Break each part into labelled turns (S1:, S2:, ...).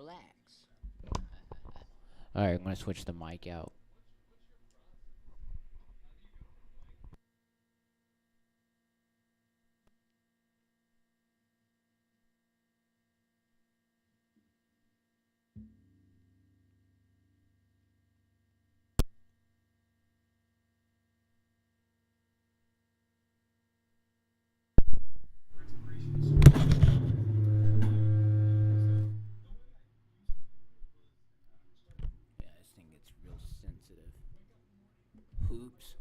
S1: Relax. Alright, I'm gonna switch the mic out. Yeah, this thing gets real sensitive. Oops.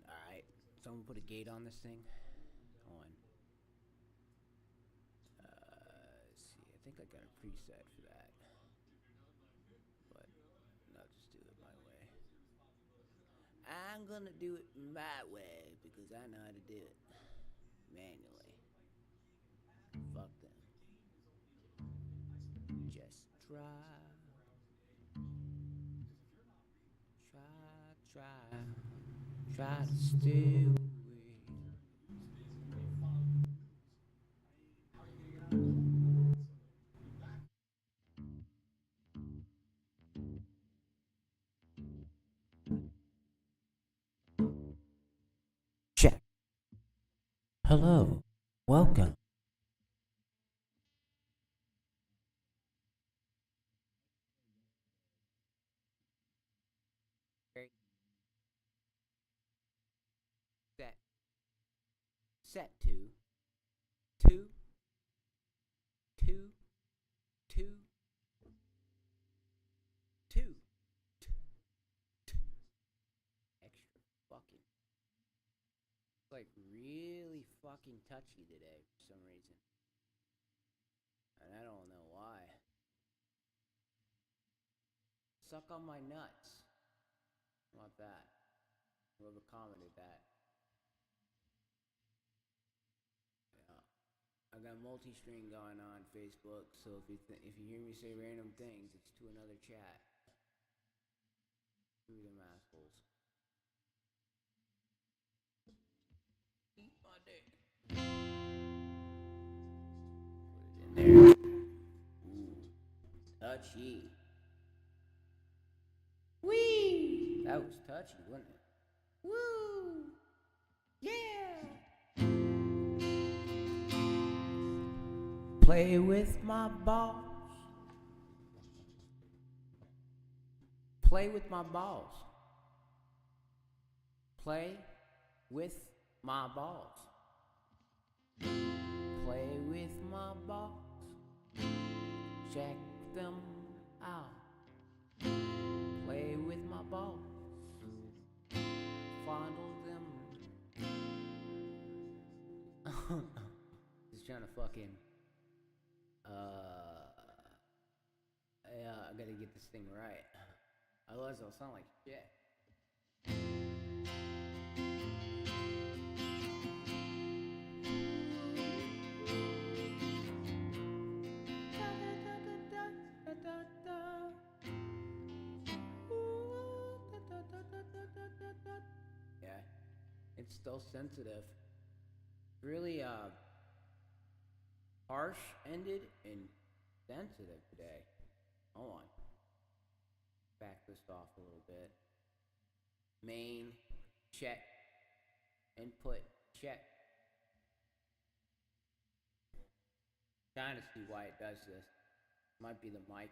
S1: Alright, someone put a gate on this thing. On. Let's see, I think I got a preset for that. But, I'll just do it my way. I'm gonna do it my way because I know how to do it. Manually. Fuck them. Just try. Try to stay away. Check. Hello. Welcome. Set. Set two. Two. Two. Two. Two. Extra fucking. It's like really fucking touchy today for some reason. And I don't know why. Suck on my nuts. How about that? Whoever commented that. Yeah. I got multi-stream going on Facebook, so if you hear me say random things, it's to another chat. Screw them assholes. Eat my dick. Put it in there. Ooh. Touchy. Whee! That was touchy, wasn't it? Woo! Yeah! Play with my balls. Play with my balls. Play with my balls. Play with my balls. Check them out. Play with my balls. Fondle them. Just trying to fucking yeah, I gotta get this thing right. Otherwise I'll sound like shit. Yeah, it's still sensitive. Really harsh ended and sensitive today. Hold on. Back this off a little bit. Main, check. Input, check. Trying to see why it does this. Might be the mic.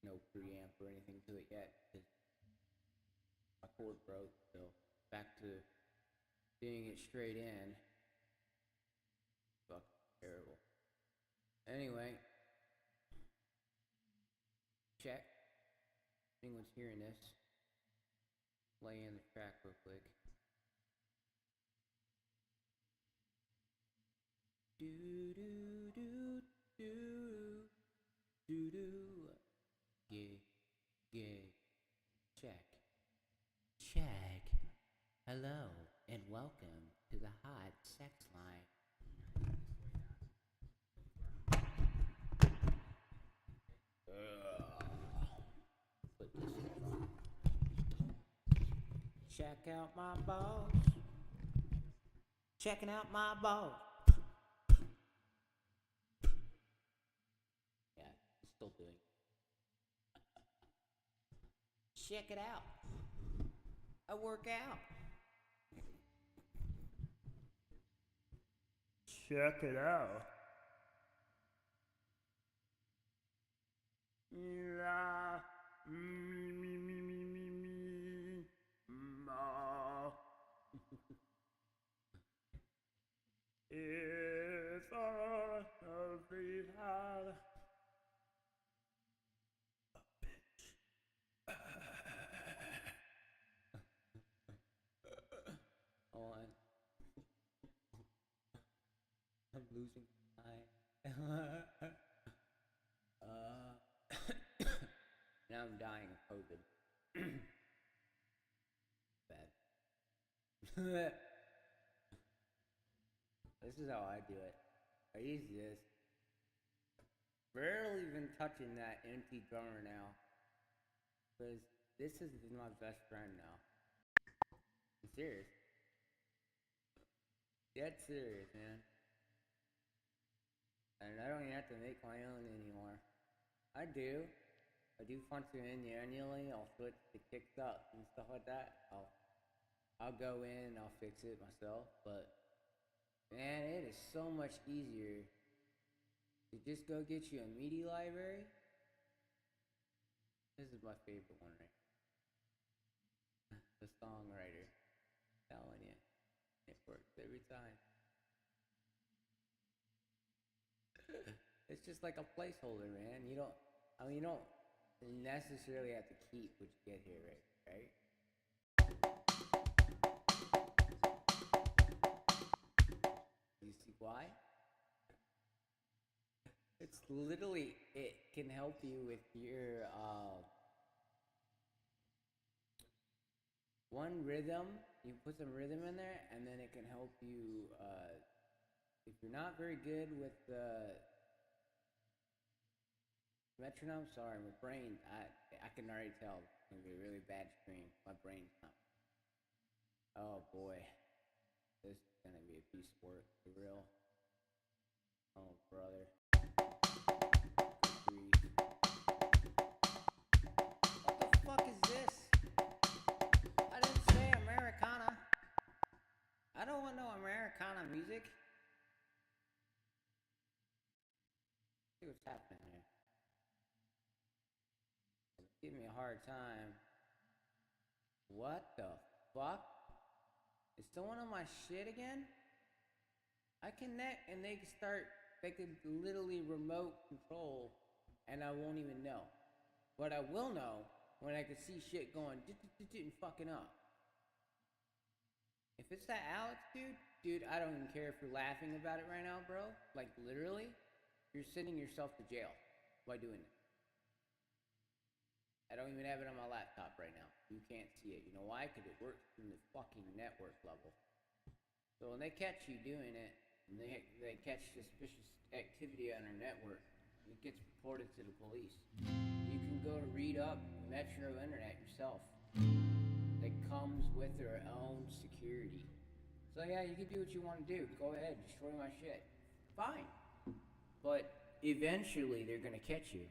S1: No preamp or anything to it yet. My cord broke, so back to doing it straight in. Fuck, terrible. Anyway. Check. If anyone's hearing this, play in the track real quick. Do do do do do do. Yeah. Check. Check. Hello and welcome to the hot sex line. Put this on. Check out my balls. Checking out my balls. still doing. Check it out. I work out. Check it out. La, me, me, me, me, me, me, ma. If I only had a bitch. Hold on. I'm losing time. Now I'm dying of COVID. Bad. This is how I do it. I use this. Barely even touching that empty drummer now. Because this is my best friend now. I'm serious. Dead serious, man. And I don't even have to make my own anymore. I do punch it in annually. I'll switch the kicks up and stuff like that. I'll go in and I'll fix it myself. But man, it is so much easier to just go get you a MIDI library. This is my favorite one right here. The songwriter. Telling you. It works every time. It's just like a placeholder, man. You don't necessarily have to keep what you get here, right? You see why? It's literally, it can help you with your one rhythm. You put some rhythm in there, and then it can help you if you're not very good with metronome. Sorry, my brain, I can already tell it's gonna be a really bad stream. My brain's not. Oh boy, this is gonna be a piece of work for real. Oh brother. What the fuck is this? I didn't say Americana. I don't want no Americana music. See what's happening here. Give me a hard time. What the fuck? Is someone on my shit again? I connect and they can literally remote control and I won't even know. But I will know when I can see shit going and fucking up. If it's that Alex dude, I don't even care if you're laughing about it right now, bro. Like literally, you're sending yourself to jail by doing it. I don't even have it on my laptop right now. You can't see it. You know why? Because it works from the fucking network level. So when they catch you doing it, and they catch suspicious activity on our network, it gets reported to the police. You can go to read up Metro Internet yourself. That comes with their own security. So yeah, you can do what you want to do. Go ahead, destroy my shit. Fine. But eventually they're gonna catch you.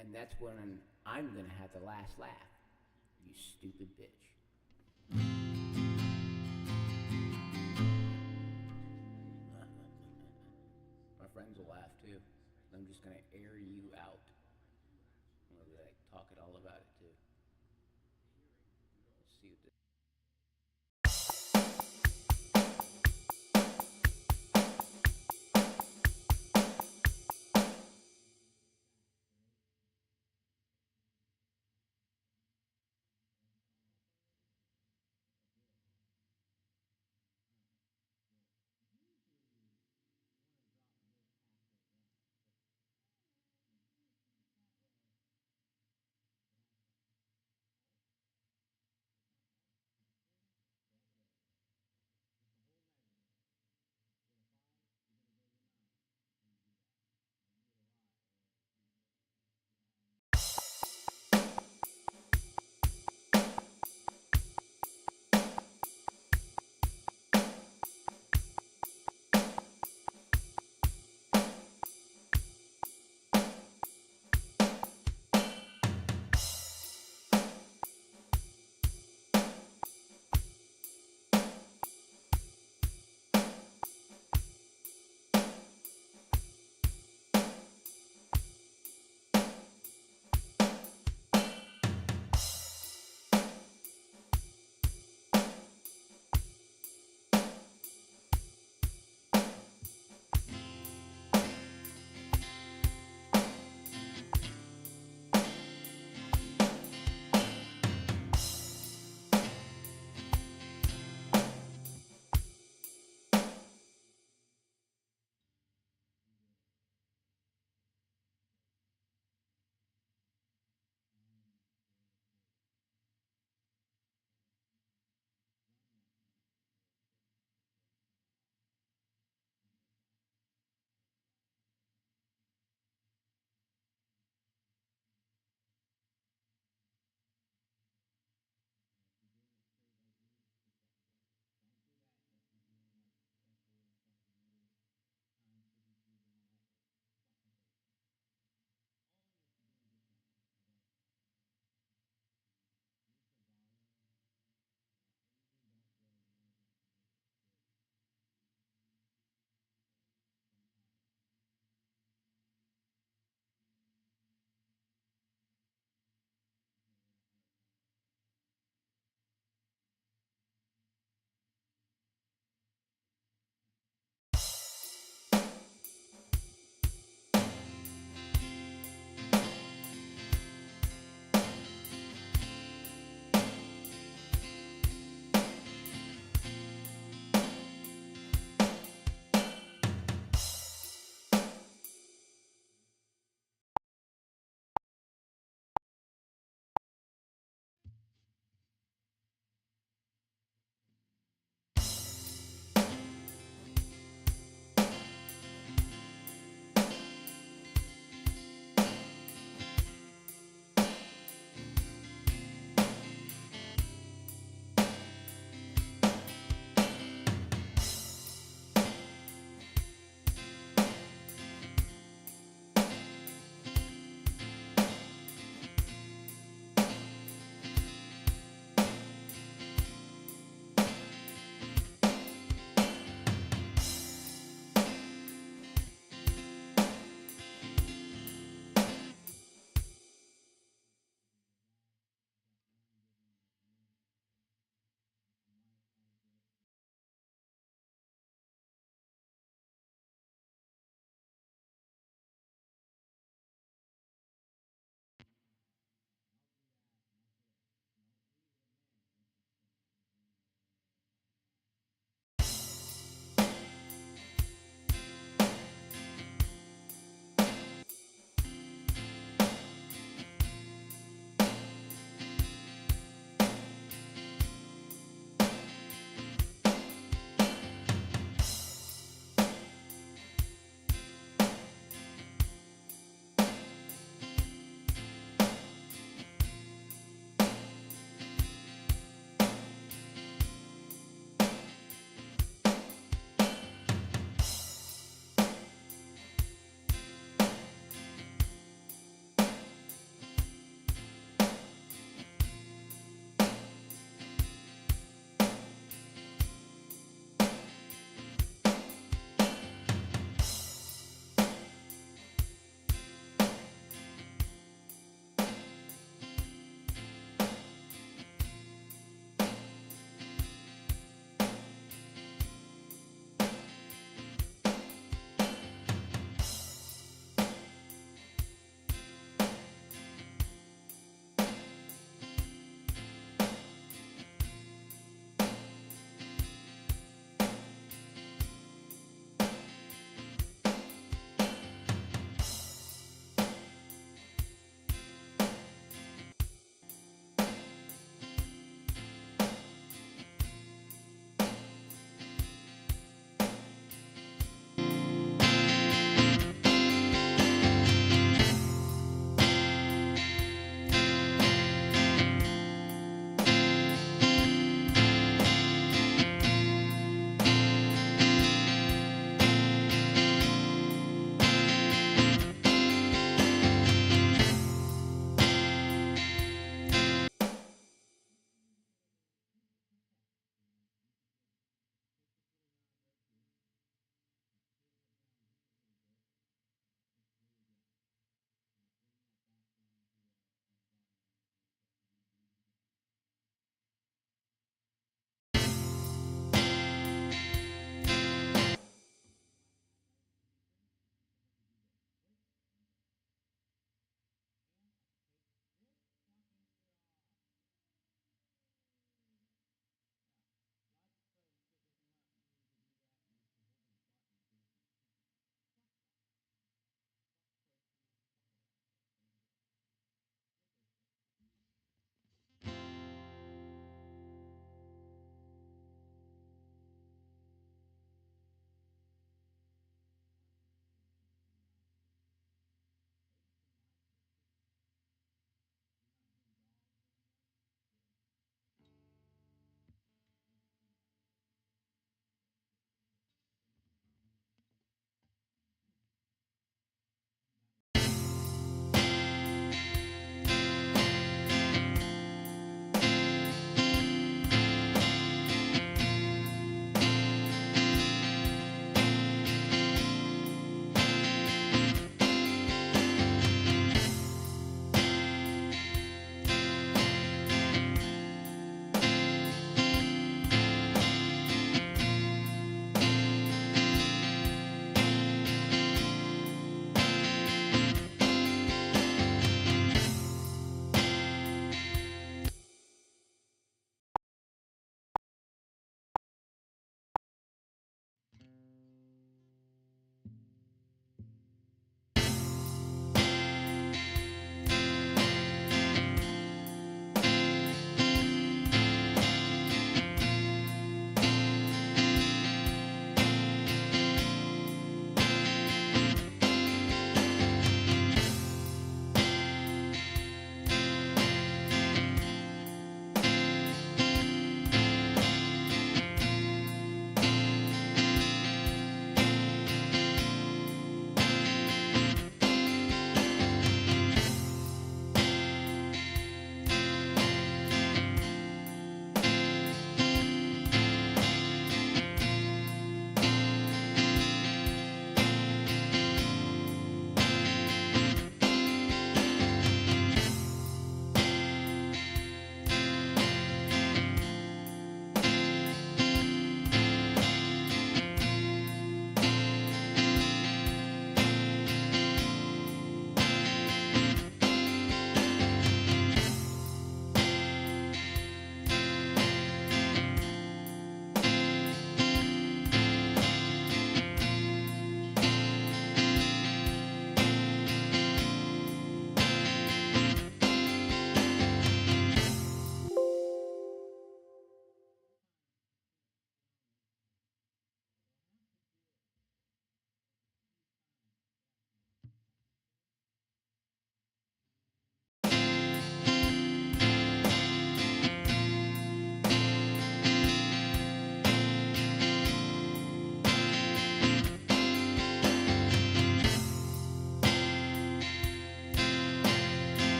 S1: And that's when I'm gonna have the last laugh. You stupid bitch. My friends will laugh too. I'm just gonna air you out. I'm gonna be like, talk it all about it too. Let's see what this.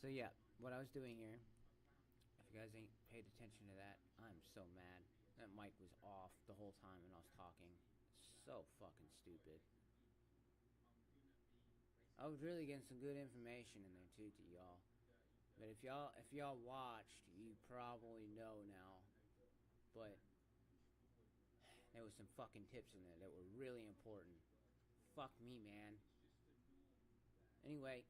S1: So yeah, what I was doing here, if you guys ain't paid attention to that, I'm so mad. That mic was off the whole time when I was talking. So fucking stupid. I was really getting some good information in there too to y'all. But if y'all watched, you probably know now. But there was some fucking tips in there that were really important. Fuck me, man. Anyway,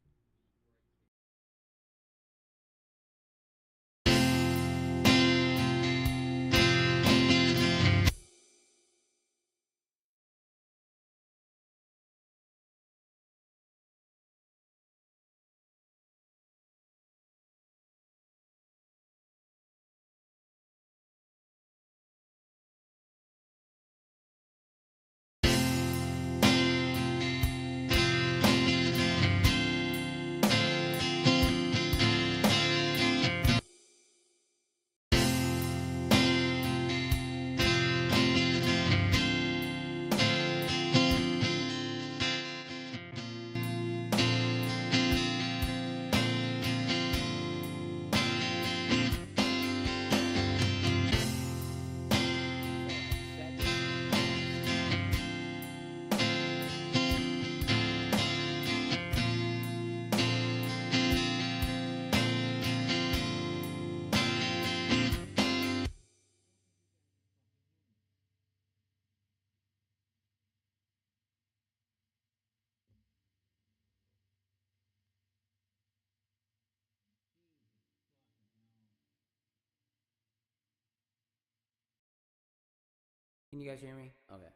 S1: can you guys hear me? Okay.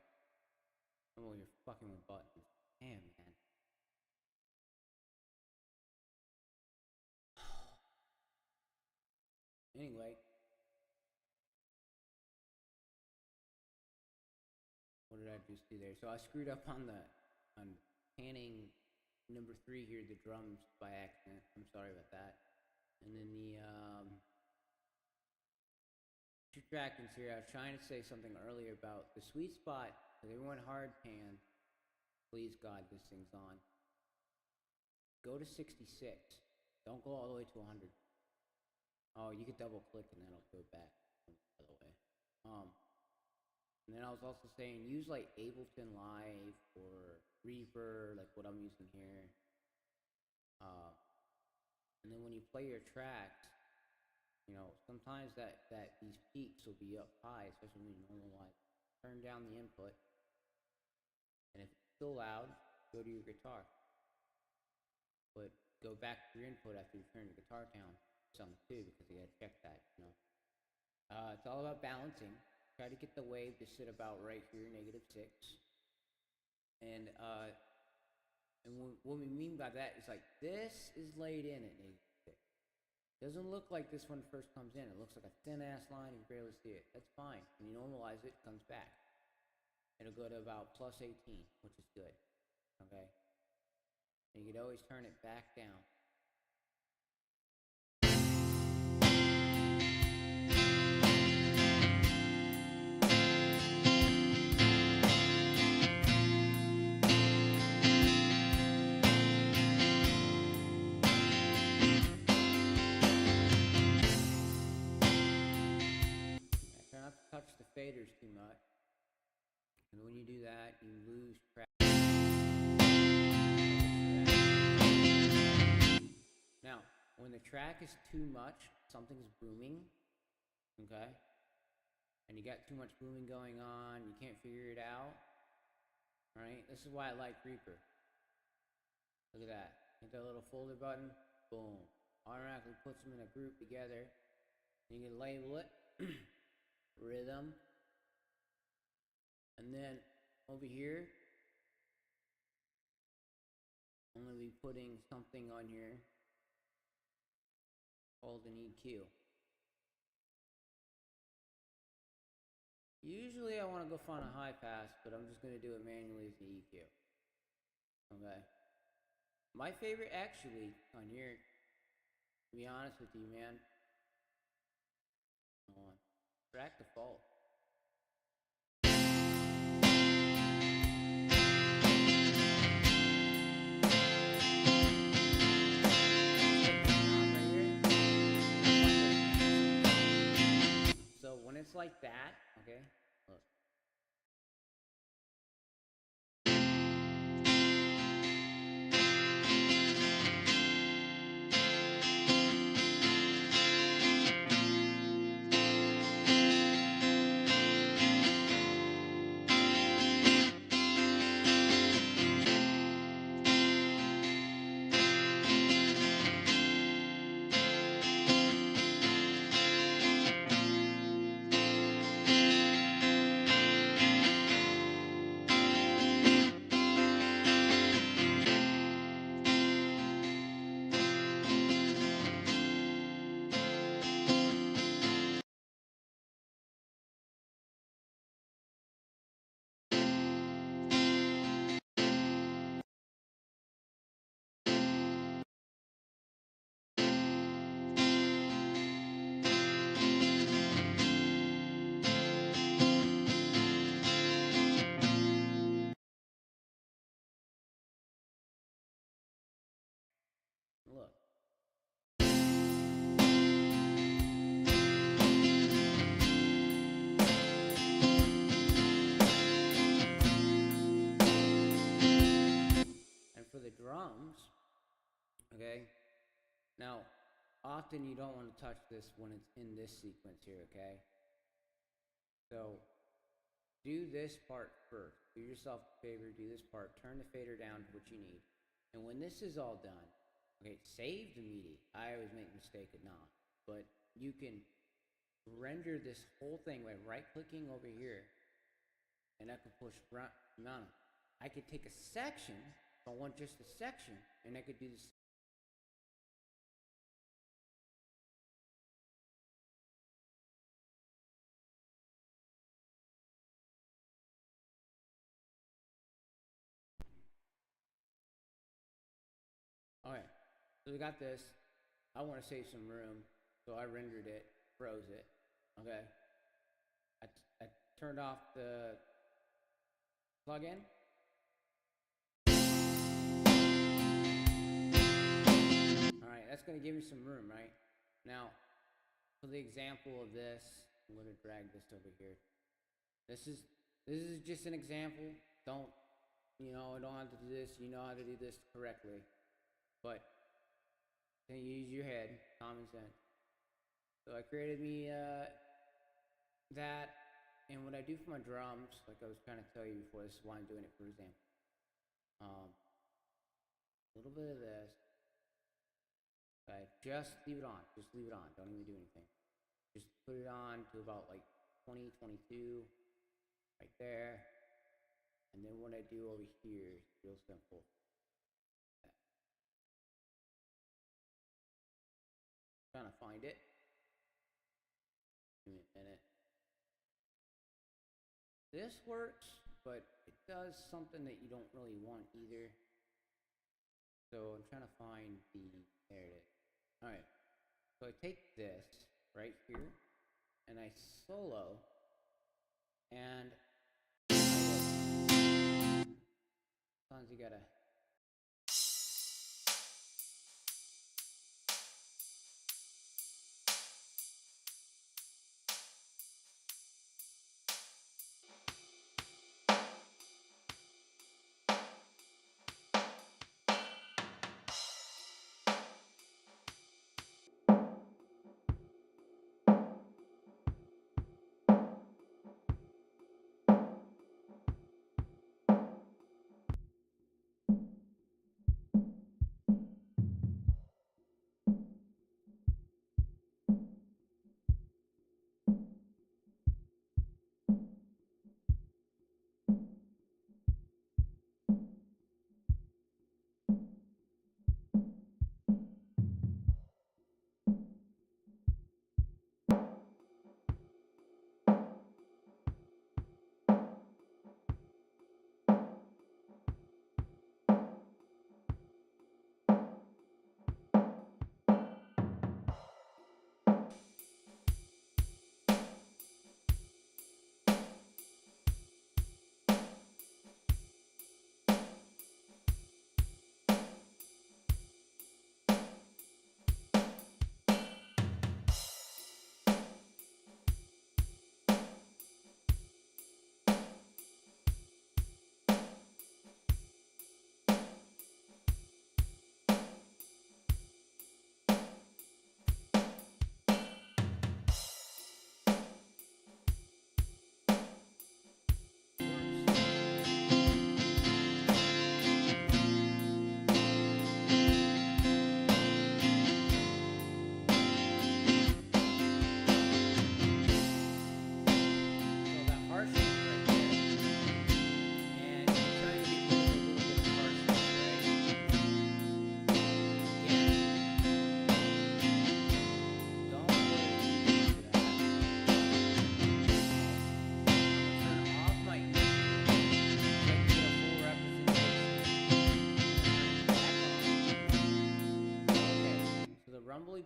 S1: Oh, you're fucking with buttons. Damn, man. Anyway, what did I just do there? So I screwed up on panning number 3 here, the drums by accident. I'm sorry about that. And then the 2 trackings here. I was trying to say something earlier about the sweet spot. Because everyone hard pan. Please God, this thing's on. Go to 66. Don't go all the way to 100. Oh, you could double click and then it'll go back. By the way. And then I was also saying use like Ableton Live or Reaper, like what I'm using here. And then when you play your tracks, you know, sometimes that these peaks will be up high, especially when you normalize. Turn down the input, and if it's still loud, go to your guitar. But go back to your input after you turn your guitar down some too, because you gotta check that, you know. It's all about balancing. Try to get the wave to sit about right here, -6. And what we mean by that is like this is laid in at -6. Doesn't look like this when it first comes in. It looks like a thin ass line, you barely see it. That's fine. When you normalize it, it comes back. It'll go to about +18, which is good. Okay? And you could always turn it back down. Try not to touch the faders too much. And when you do that, you lose track. Now, when the track is too much, something's booming, okay? And you got too much booming going on, you can't figure it out, right? This is why I like Reaper. Look at that. Hit that little folder button, boom. Automatically puts them in a group together. You can label it, rhythm. And then over here, I'm going to be putting something on here called an EQ. Usually I want to go find a high pass, but I'm just going to do it manually as the EQ. Okay. My favorite actually on here, to be honest with you, man, on track default. like that, okay? Look. Look. And for the drums, okay? Now, often you don't want to touch this when it's in this sequence here, okay? So, do this part first. Do yourself a favor, do this part, turn the fader down to what you need. And when this is all done, okay, save the MIDI. I always make the mistake of not. But you can render this whole thing by right-clicking over here, and I can push mountain. I could take a section, if I want just a section, and I could do this. Okay, so we got this. I want to save some room, so I rendered it, froze it. Okay, I turned off the plugin. All right, that's going to give me some room, right? Now, for the example of this, I'm going to drag this over here. This is just an example. Don't don't have to do this. You know how to do this correctly, but then you use your head, common sense. So I created me that, and what I do for my drums, like I was trying to tell you before, this is why I'm doing it. For example, a little bit of this. Okay, just leave it on. Just leave it on. Don't even do anything. Just put it on to about like 20, 22, right there. And then what I do over here is real simple. Trying to find it. Give me a minute. This works, but it does something that you don't really want either. So I'm trying to find there it is. All right. So I take this right here, and I solo, and sometimes you gotta.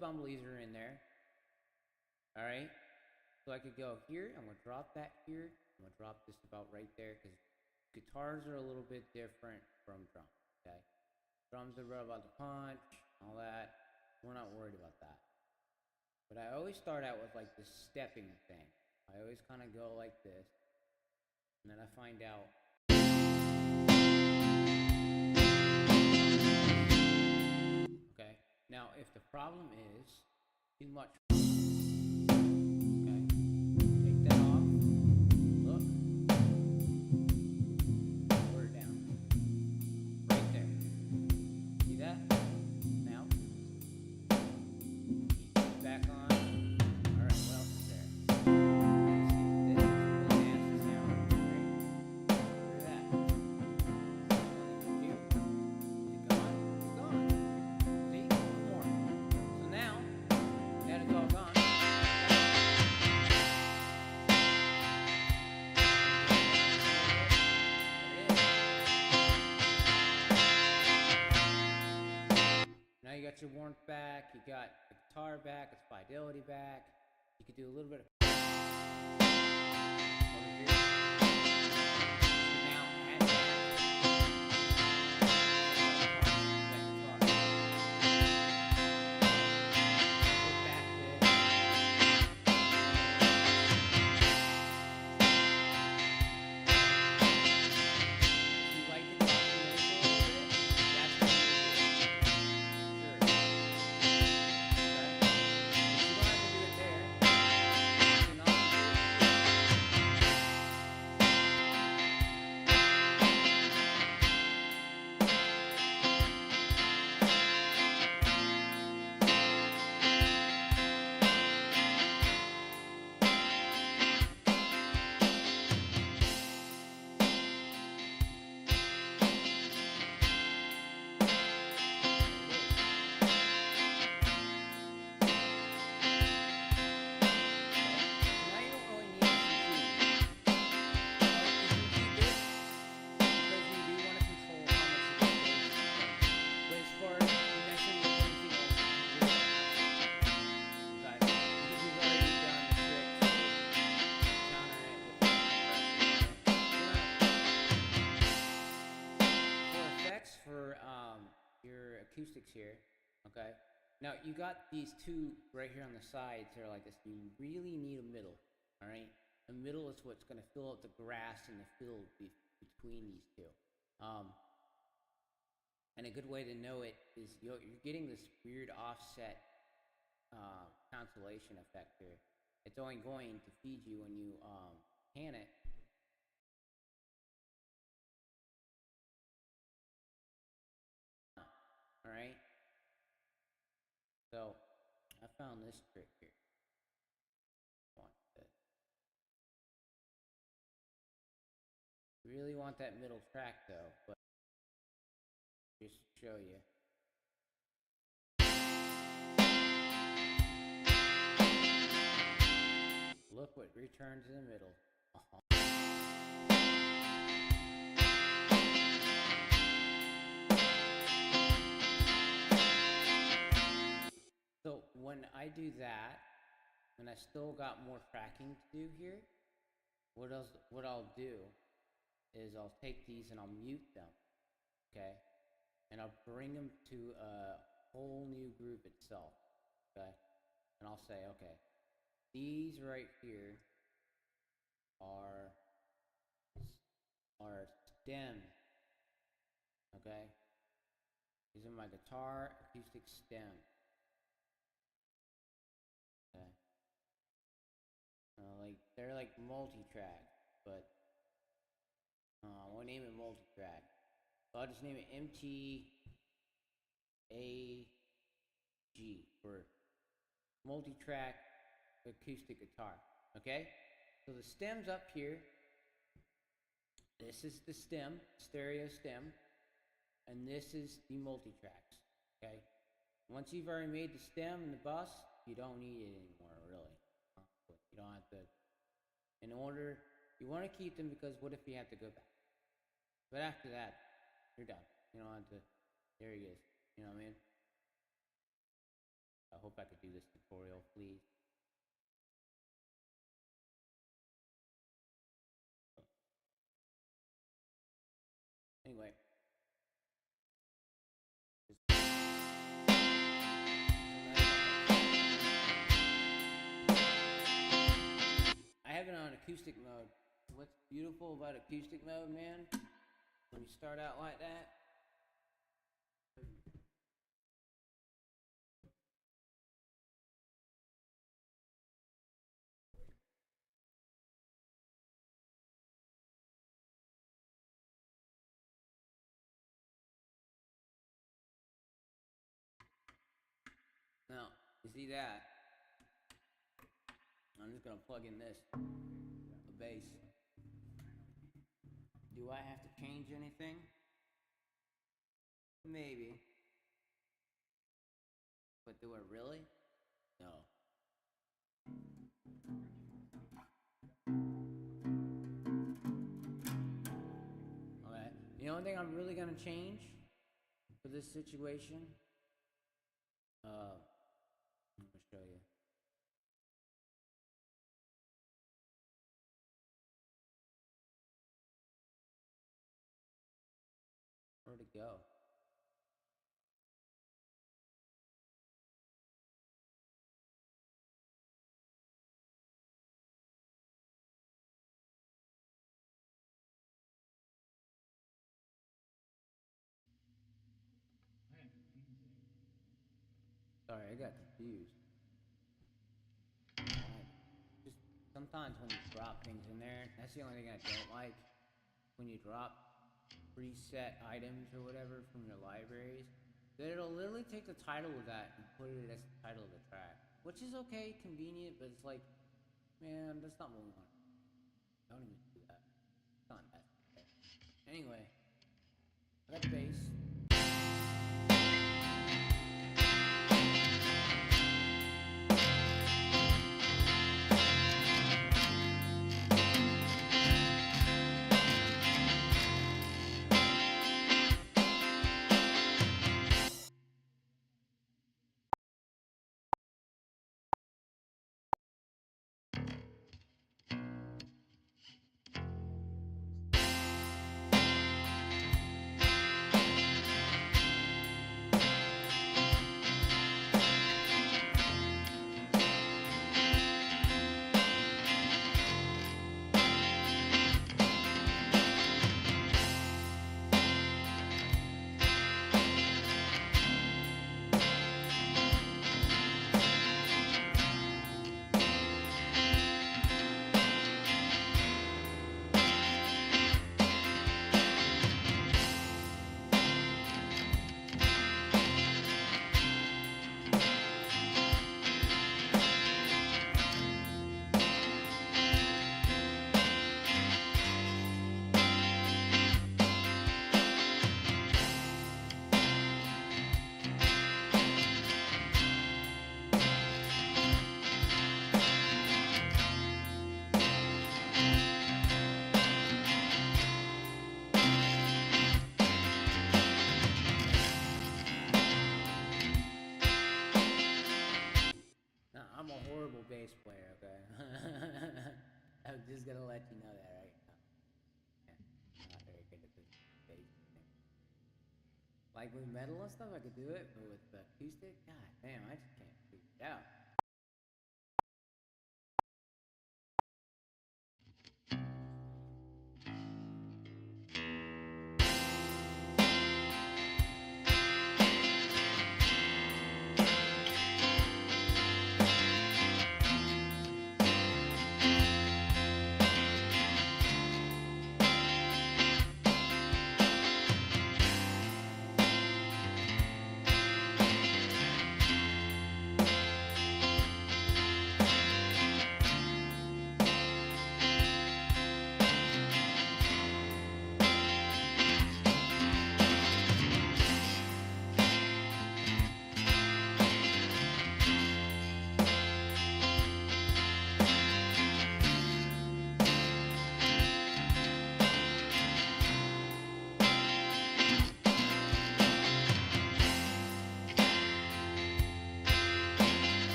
S1: rumbly bumblies are in there. All right. So I could go here. I'm gonna drop that here. I'm gonna drop this about right there because guitars are a little bit different from drums. Okay. Drums are about the punch, all that. We're not worried about that. But I always start out with like this stepping thing. I always kind of go like this, and then I find out. Okay. Now, if the problem is too much. Now you got your warmth back, you got the guitar back, its fidelity back. You could do a little bit of acoustics here, okay? Now you got these two right here on the sides. They're like this. You really need a middle, all right? The middle is what's going to fill out the grass in the field between these two. And a good way to know it is you're getting this weird offset consolation effect here. It's only going to feed you when you pan it. All right. So I found this trick here. Really want that middle track though, but just to show you. Look what returns in the middle. So when I do that, and I still got more tracking to do here, what I'll do is I'll take these and I'll mute them, okay? And I'll bring them to a whole new group itself, okay? And I'll say, okay, these right here are stems, okay? These are my guitar acoustic stems. Okay. They're like multi-track, but I won't name it multi-track. So I'll just name it MTAG for multi-track acoustic guitar. Okay? So the stem's up here. This is the stem, stereo stem, and this is the multi-tracks. Okay? Once you've already made the stem and the bus, you don't need it anymore, really. You don't have to. In order, you want to keep them because what if you have to go back? But after that, you're done. You don't have to. There he is. You know what I mean? So hope I could do this tutorial, please. Anyway. I have it on acoustic mode. What's beautiful about acoustic mode, man? When you start out like that. Now, you see that? I'm just gonna plug in this, the bass. Do I have to change anything? Maybe. But do I really? No. Alright. The only thing I'm really gonna change for this situation, I'm gonna show you. Where'd it go? Sorry, I got confused. Just sometimes when you drop things in there, that's the only thing I don't like. When you drop preset items or whatever from your libraries, that it'll literally take the title of that and put it as the title of the track. Which is okay, convenient, but it's like, man, that's not what we want. Don't even do that. It's not necessary. Anyway, I got the bass. I'm a horrible bass player, okay? I'm just gonna let you know that right now. Yeah, not very good at this bass thing. Like with metal and stuff, I could do it, but with acoustic, god damn, I just can't figure it out.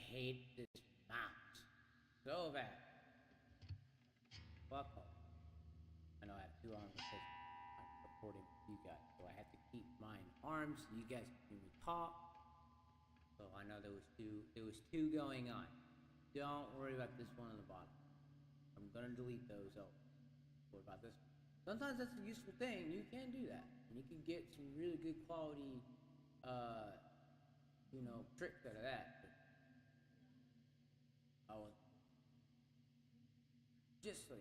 S1: hate this mouse so bad. Fuck off. I know I have two arms because I'm supporting you guys, so I have to keep mine arms so you guys can hear me talk. So I know there was two going on. Don't worry about this one on the bottom. I'm gonna delete those. Oh, what about this one? Sometimes that's a useful thing. You can do that, and you can get some really good quality, tricks out of that. But I was just saying.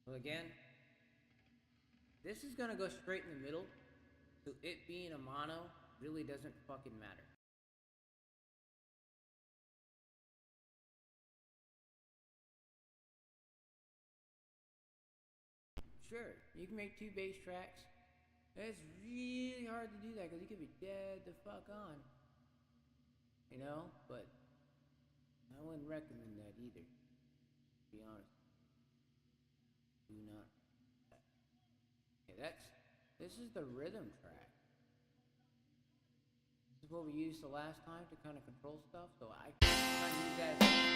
S1: Well, again, this is gonna go straight in the middle, so it being a mono really doesn't fucking matter. Sure, you can make two bass tracks. It's really hard to do that because you could be dead the fuck on. But I wouldn't recommend that either. To be honest. Do not. Okay, this is the rhythm track. This is what we used the last time to kind of control stuff, so I can use that as a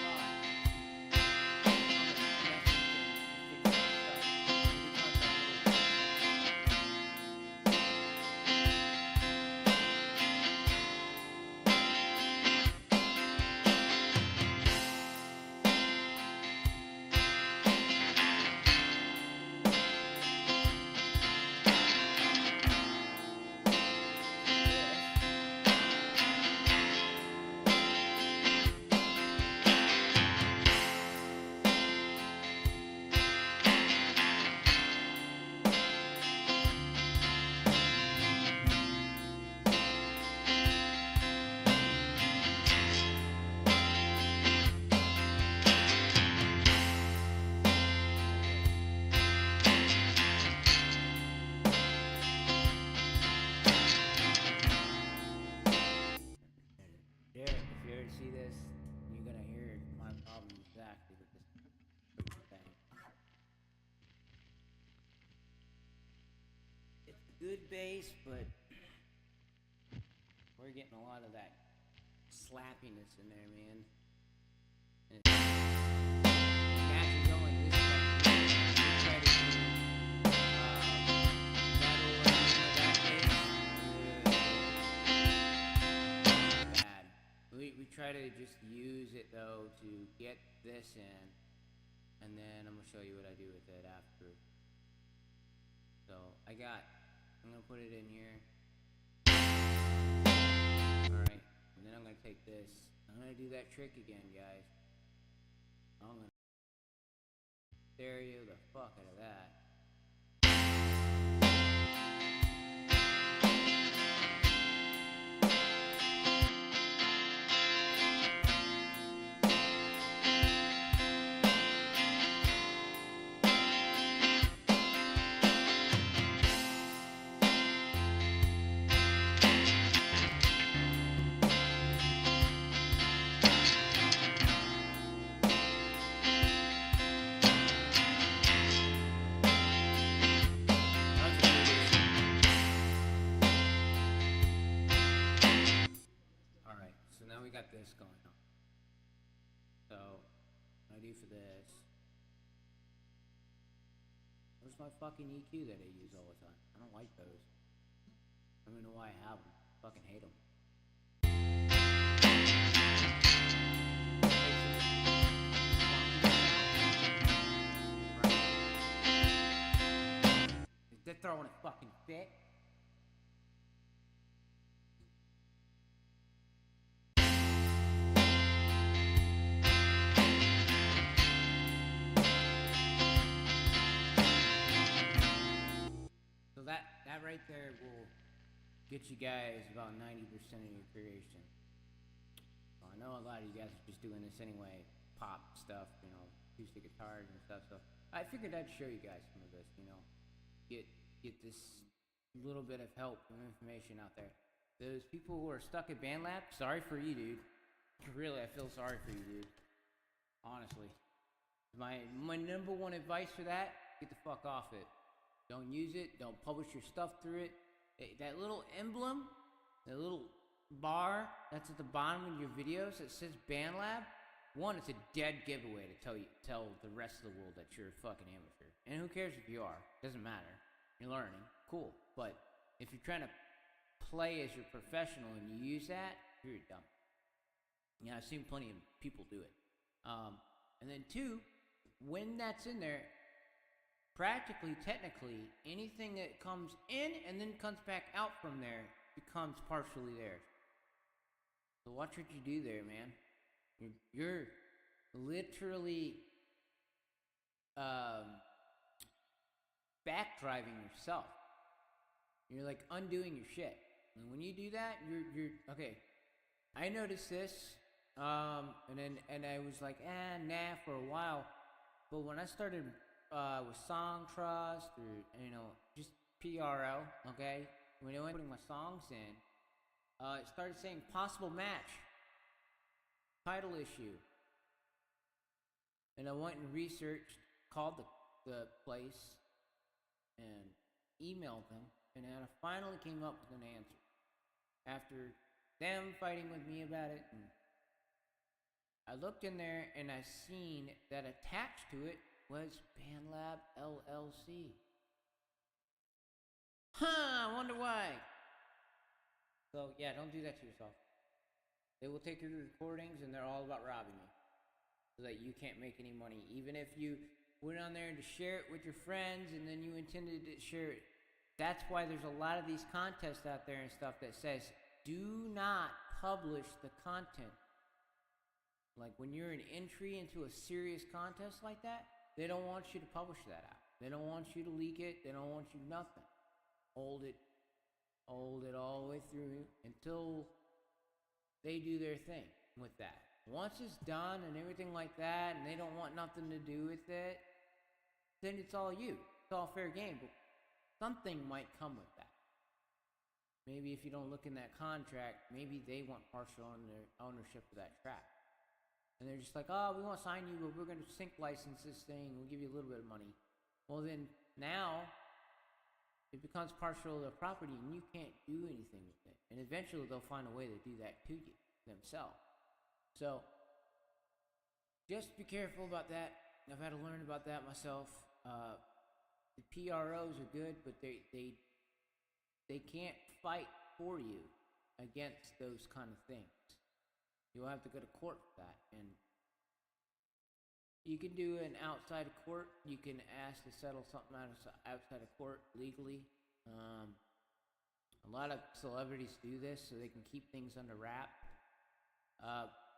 S1: Derek, if you ever see this, you're gonna hear my problem exactly with this thing. It's good bass, but we're getting a lot of that slappiness in there, man. And it's actually going this way. Try to do metal or anything like that bass. Bad. We try to just use it though to get this in, and then I'm gonna show you what I do with it after. So I'm gonna put it in here. Alright, and then I'm gonna take this. I'm gonna do that trick again, guys. I'm gonna stereo the fuck out of that. We got this going on. So, what I do for this. Where's my fucking EQ that I use all the time? I don't like those. I don't even know why I have them. I fucking hate them. Is that throwing a fucking fit? That right there will get you guys about 90% of your creation. Well, I know a lot of you guys are just doing this anyway, pop stuff, acoustic guitars and stuff. So I figured I'd show you guys some of this, get this little bit of help and information out there. Those people who are stuck at BandLab, sorry for you, dude. Really, I feel sorry for you, dude. Honestly, my number one advice for that: get the fuck off it. Don't use it. Don't publish your stuff through it. That little emblem, that little bar that's at the bottom of your videos that says BandLab, one, it's a dead giveaway to tell the rest of the world that you're a fucking amateur. And who cares if you are? Doesn't matter. You're learning. Cool. But if you're trying to play as your professional and you use that, you're dumb. Yeah, I've seen plenty of people do it. And then two, when that's in there, practically, technically, anything that comes in and then comes back out from there becomes partially theirs. So watch what you do there, man. You're literally backdriving yourself. You're like undoing your shit. And when you do that, you're okay. I noticed this, and I was like, nah, for a while. But when I started with Song Trust or just PRO, okay, when I went putting my songs in, it started saying possible match, title issue, and I went and researched, called the place, and emailed them, and then I finally came up with an answer after them fighting with me about it. And I looked in there and I seen that attached to it was BandLab LLC. I wonder why. So yeah, don't do that to yourself. They will take your recordings and they're all about robbing you, so that you can't make any money. Even if you went on there to share it with your friends and then you intended to share it. That's why there's a lot of these contests out there and stuff that says, do not publish the content. Like when you're an entry into a serious contest like that, they don't want you to publish that out. They don't want you to leak it. They don't want you nothing. Hold it all the way through until they do their thing with that. Once it's done and everything like that, and they don't want nothing to do with it, then it's all you. It's all fair game. But something might come with that. Maybe if you don't look in that contract, maybe they want partial ownership of that track. And they're just like, oh, we won't sign you, but we're going to sync license this thing. We'll give you a little bit of money. Well, then now it becomes partial of the property and you can't do anything with it. And eventually they'll find a way to do that to you themselves. So just be careful about that. I've had to learn about that myself. The PROs are good, but they can't fight for you against those kind of things. You'll have to go to court for that. And you can do an outside of court. You can ask to settle something outside of court legally. A lot of celebrities do this so they can keep things under wrap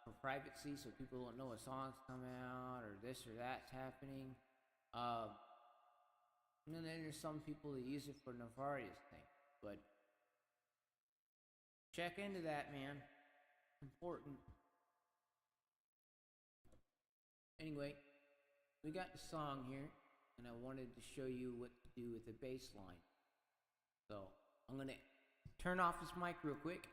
S1: for privacy, so people don't know what songs come out or this or that's happening. And then there's some people that use it for nefarious things. But check into that, man. Important. Anyway, we got the song here, and I wanted to show you what to do with the bass line. So I'm gonna turn off this mic real quick.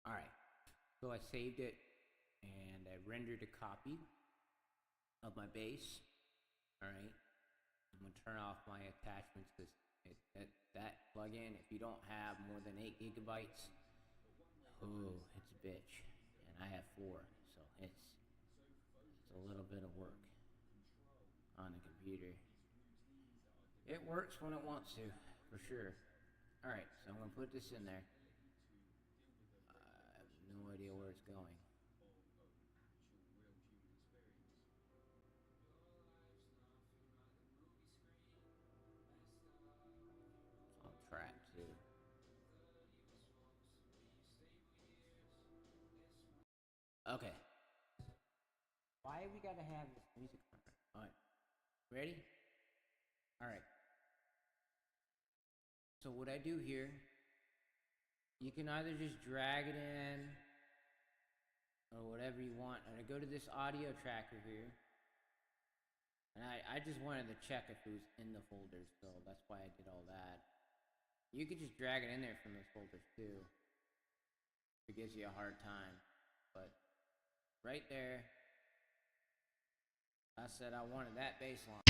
S1: Alright, so I saved it and I rendered a copy of my bass. Alright, I'm going to turn off my attachments because that plugin, if you don't have more than 8 gigabytes, bitch, and I have 4, so it's a little bit of work on the computer. It works when it wants to, for sure. Alright, so I'm going to put this in there. I have no idea where it's going. It's on track too. Okay. Why we gotta have this music on? Alright. Ready? Alright. So what I do here, you can either just drag it in or whatever you want. And I go to this audio tracker here. And I just wanted to check if it was in the folders, so that's why I did all that. You could just drag it in there from those folders too. If it gives you a hard time. But right there, I said I wanted that bass line.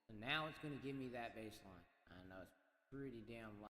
S1: So now it's going to give me that bass line. I know it's pretty damn loud.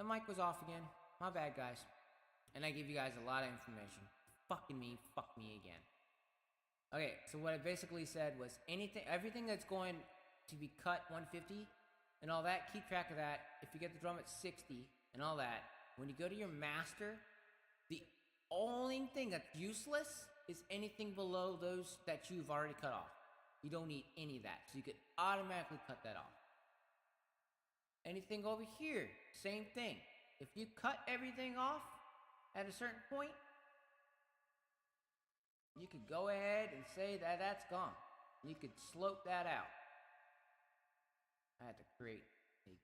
S2: the mic was off again. My bad, guys. And I give you guys a lot of information. Fuck me again. Okay, so what I basically said was everything that's going to be cut 150 and all that, keep track of that. If you get the drum at 60 and all that, when you go to your master, the only thing that's useless is anything below those that you've already cut off. You don't need any of that, so you could automatically cut that off. Anything over here, same thing. If you cut everything off at a certain point, you could go ahead and say that that's gone. You could slope that out. I had to create a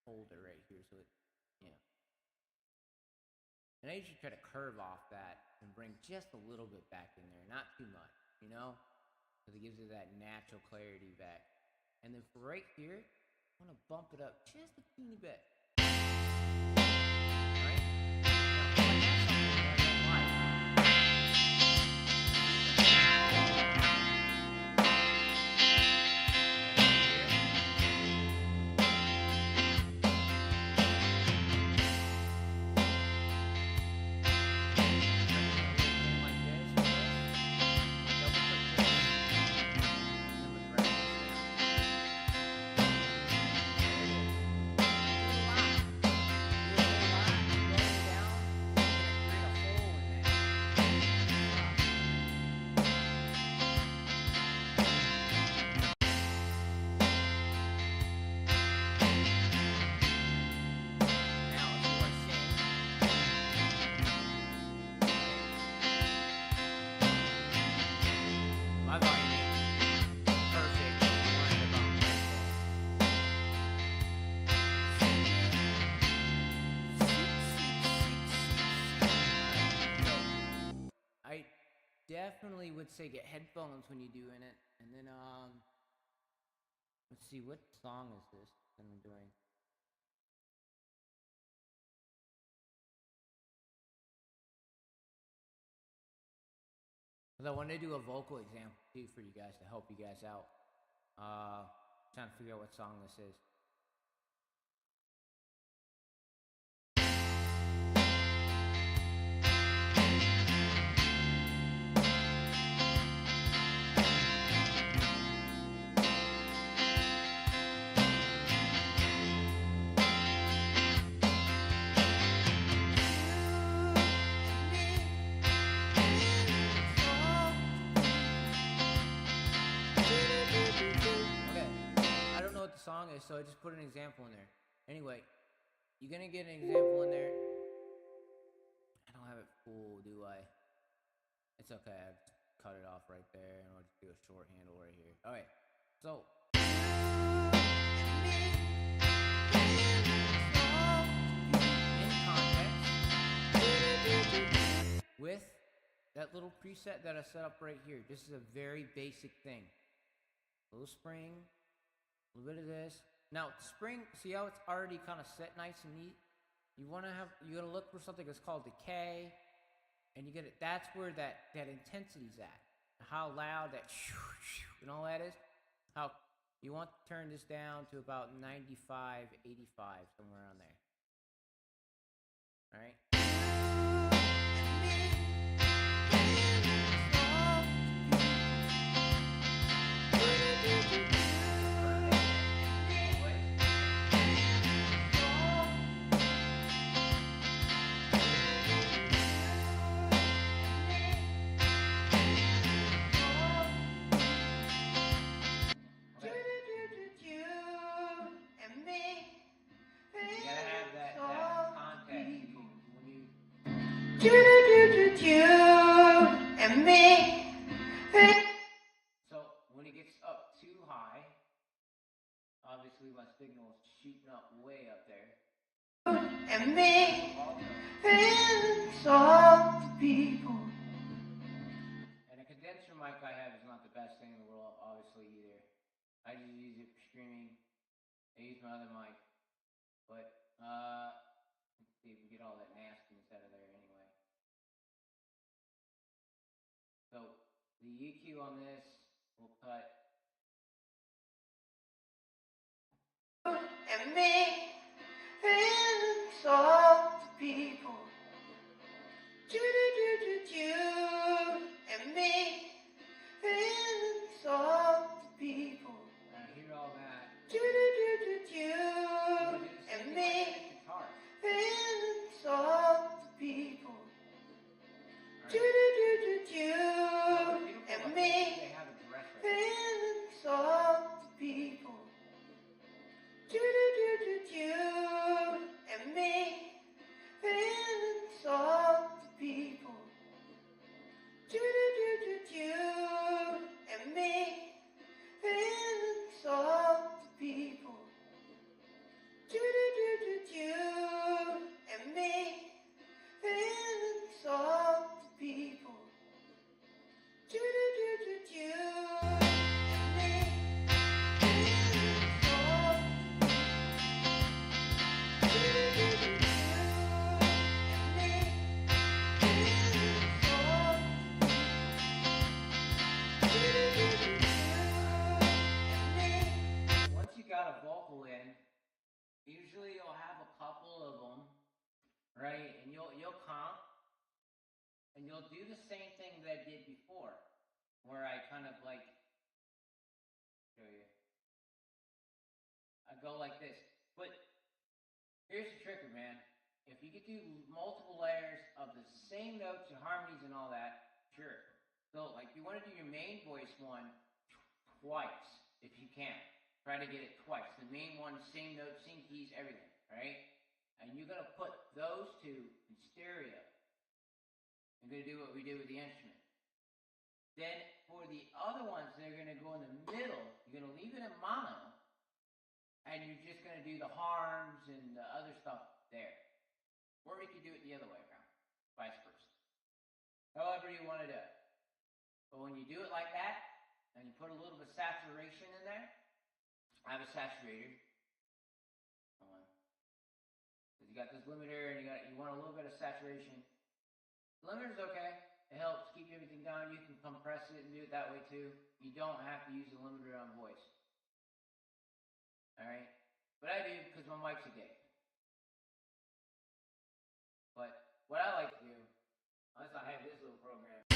S2: folder right here so it, And I usually try to curve off that and bring just a little bit back in there, not too much, because it gives it that natural clarity back. And then for right here, I'm gonna bump it up just a teeny bit. Alright? Now, if I have something that I don't like, definitely would say get headphones when you do in it. And then let's see, what song is this that I'm doing? Because I want to do a vocal example too for you guys to help you guys out. Trying to figure out what song this is. Song is, so I just put an example in there. Anyway, you're gonna get an example in there. I don't have it full, do I? It's okay, I just cut it off right there, and I'll just do a short handle right here. Alright, so in context, with that little preset that I set up right here, this is a very basic thing. A little spring, a little bit of this. Now, spring, see how it's already kind of set nice and neat? You gotta look for something that's called decay, and you get it. That's where that intensity's at. How loud that and all that is. How you want to turn this down to about 95, 85, somewhere around there. All right. And me. So when it gets up too high, obviously my signal is shooting up way up there. And me and soft people. And a condenser mic I have is not the best thing in the world, obviously either. I just use it for streaming. I use my other mic, but let's see if we get all that nastiness out of there anyway. So the EQ on this will cut. And me and
S1: all the people. You and me. It's all the people.
S2: I hear all that.
S1: You and me. It's all the people. You and me. It's all the people. You and me. It's all the people. You and me. It's all the people. You and me. It's all the people. You and me.
S2: Once you got a vocal in, usually you'll have a couple of them, right? And you'll comp, and you'll do the same thing that I did before, where I kind of like show you. I go like this, but here's the tricker, man. If you could do multiple layers of the same notes and harmonies and all that, sure. So, like, you want to do your main voice one twice, if you can. Try to get it twice. The main one, same notes, same keys, everything, right? And you're going to put those two in stereo. You're going to do what we did with the instrument. Then, for the other ones, they're going to go in the middle. You're going to leave it in mono, and you're just going to do the harms and the other stuff there. Or we could do it the other way around, vice versa. However you want to do it. But when you do it like that, and you put a little bit of saturation in there, I have a saturator. Hold on. You got this limiter, and you want a little bit of saturation. The limiter's okay. It helps keep everything down. You can compress it and do it that way too. You don't have to use the limiter on voice. Alright? But I do because my mic's a dick. But what I like to do, unless I have this little program.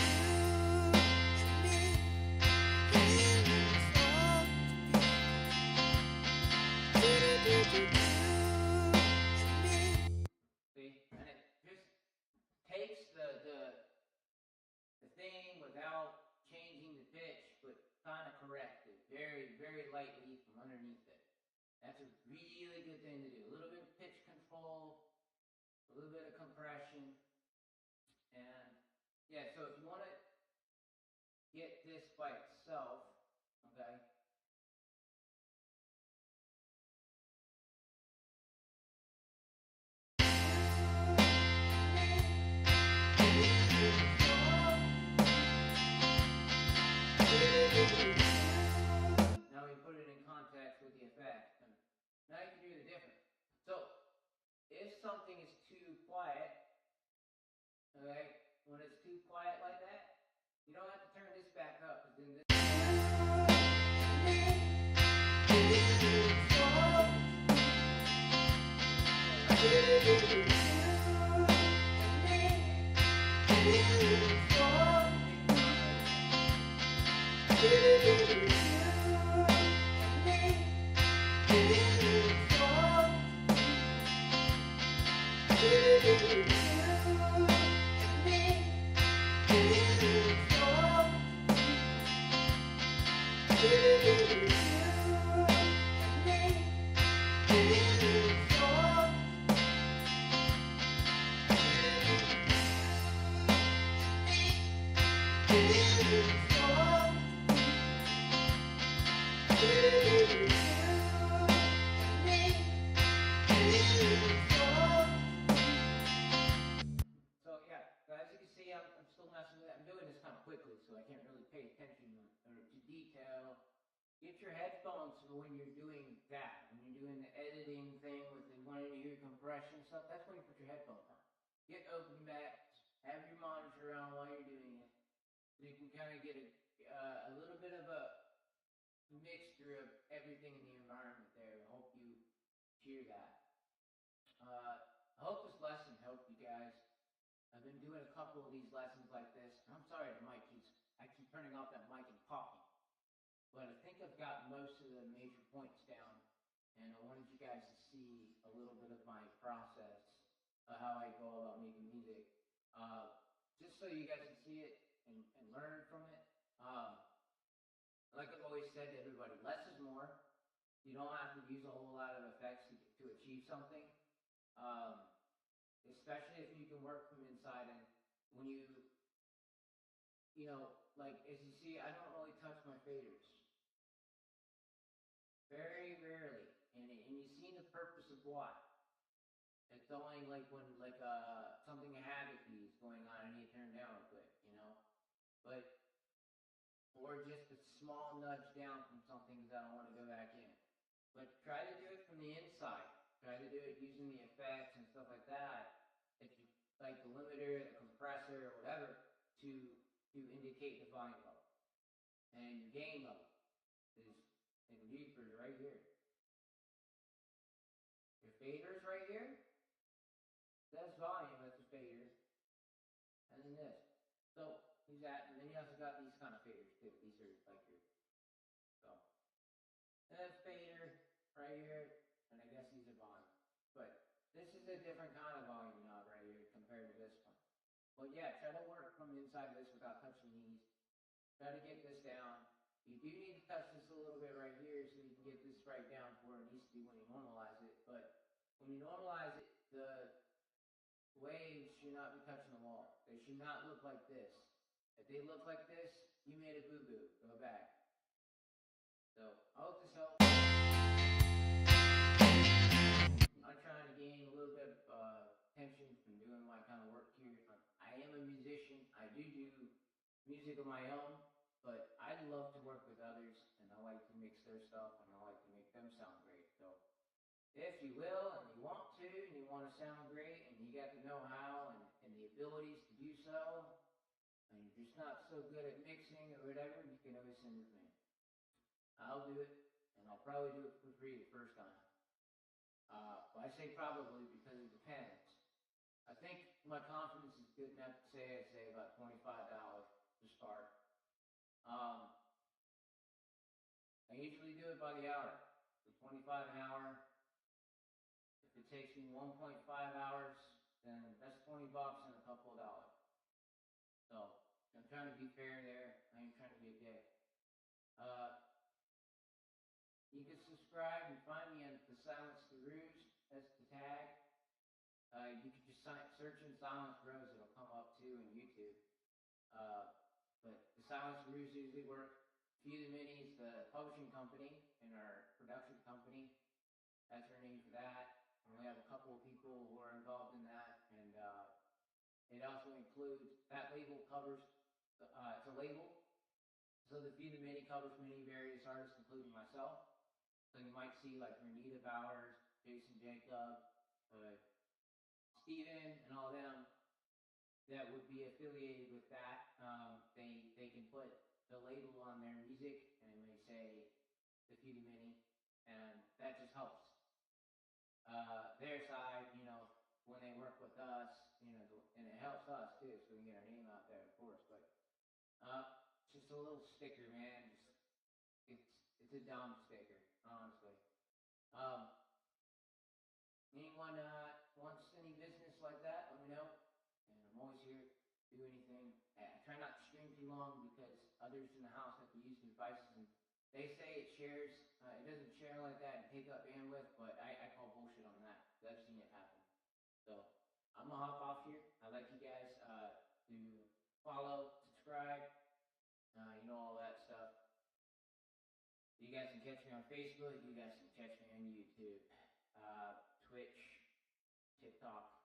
S2: See? And it just takes the thing without changing the pitch, but kind of correct it very, very lightly from underneath it. That's a really good thing to do. A little bit of pitch control, a little bit of compression, and yeah, so if you want to get this by itself, okay, now we put it in context with the effect, and now you can hear the difference. So, if something is too quiet, okay, when it's too quiet like that, you don't have to turn this back up, because then this get your headphones for when you're doing that. When you're doing the editing thing with the wanting to hear compression stuff, that's when you put your headphones on. Get open backs, have your monitor on while you're doing it, so you can kind of get a little bit of a mixture of everything in the environment there. I hope you hear that. I couple of these lessons like this. I'm sorry, I keep turning off that mic and talking. But I think I've got most of the major points down, and I wanted you guys to see a little bit of my process, how I go about making music, just so you guys can see it and learn from it. Like I've always said to everybody, less is more. You don't have to use a whole lot of effects to achieve something, especially if you can work from inside. And when like as you see, I don't really touch my faders. Very rarely, and you've seen the purpose of why. It's only like when something havocy is going on and you turn down real quick, but or just a small nudge down from something that I don't want to go back in. But try to do it from the inside. Try to do it using the effects and stuff like that, like the limiter, the compressor, or whatever, to indicate the volume level and your gain level is in Reaper right here. Your fader's right here. That's volume, that's a fader. And then this. So use that, and then you also got these kind of faders too. These are like your and then fader right here, and I guess these are volume. But this is a different kind of volume knob right here compared to this one. But yeah, try to work from inside this without touching these. Try to get this down. You do need to touch this a little bit right here so you can get this right down to where it needs to be when you normalize it. But when you normalize it, the waves should not be touching the wall. They should not look like this. If they look like this, you made a boo-boo. Go back. So, I hope this helps. I'm trying to gain a little bit of attention from doing my kind of work here. I am a musician. I do music of my own, but I love to work with others, and I like to mix their stuff, and I like to make them sound great. So, if you will, and you want to, and you want to sound great, and you got the know-how and the abilities to do so, and you're just not so good at mixing or whatever, you can always send it to me. I'll do it, and I'll probably do it for free the first time. But I say probably because it depends. I think my confidence is good enough to say I'd say about $25 to start. I usually do it by the hour. So $25 an hour. If it takes me 1.5 hours, then that's $20 and a couple of dollars. So I'm trying to be fair there. I ain't trying to be a dick. You can subscribe and find me on The Silence the Ruse. That's the tag. You can just search in Silence Rose. It'll come up too in YouTube. But The Silence the Ruse usually work. THEFEWTHEMANY is the publishing company and our production company. That's our name for that. And we have a couple of people who are involved in that. And it also includes, that label covers, it's a label. So THEFEWTHEMANY covers many various artists, including myself. So you might see like Renita Bowers, Jason Jacob, Steven, and all them that would be affiliated with that. They can put the label on their music and they say THEFEWTHEMANY, and that just helps their side, when they work with us, and it helps us too, so we can get our name out there, of course. But just a little sticker, man. It's a dumb sticker, honestly. Anyone wants any business like that, let me know. And I'm always here to do anything. I try not to stream too long because others in the house have to use the devices. And they say it shares. It doesn't share like that and take up bandwidth, but I call bullshit on that. I've seen it happen. So I'm going to hop off here. I'd like you guys to follow, subscribe, all that stuff. You guys can catch me on Facebook. You guys can catch me on YouTube, Twitch, TikTok.